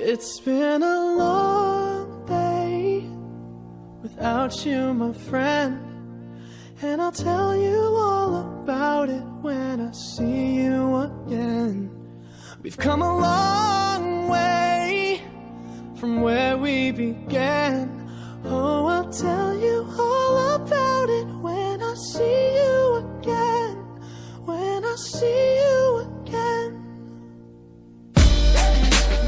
It's been a long day without you, my friend, and I'll tell you all about it when I see you again. We've come a long way from where we began. Oh, I'll tell you all about it when I see you again. When I see you again.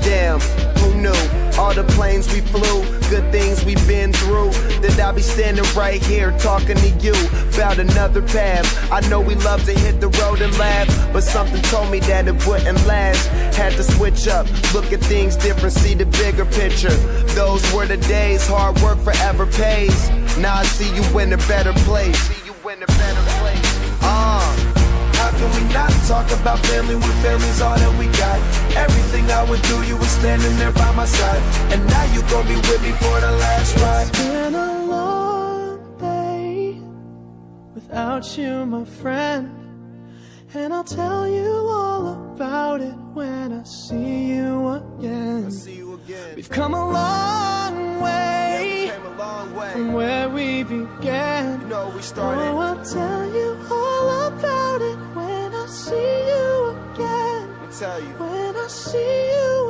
Damn, who knew? All the planes we flew, good things we've been through, that I'll be standing right here talking to you about another path. I know we love to hit the road and laugh, but something told me that it wouldn't last. Had to switch up, look at things different, see the bigger picture. Those were the days, hard work forever pays. Now I see you in a better place. How can we not talk about family when family's all that we got? Everything I went through, you were standing there by my side, and now you gon' be with me for the last ride. It's been a long day without you, my friend, and I'll tell you all about it when I see you again. We've come a long way, from where we began. You know we started. Oh, I'll tell you all about it when I see you again. Tell you. When I see you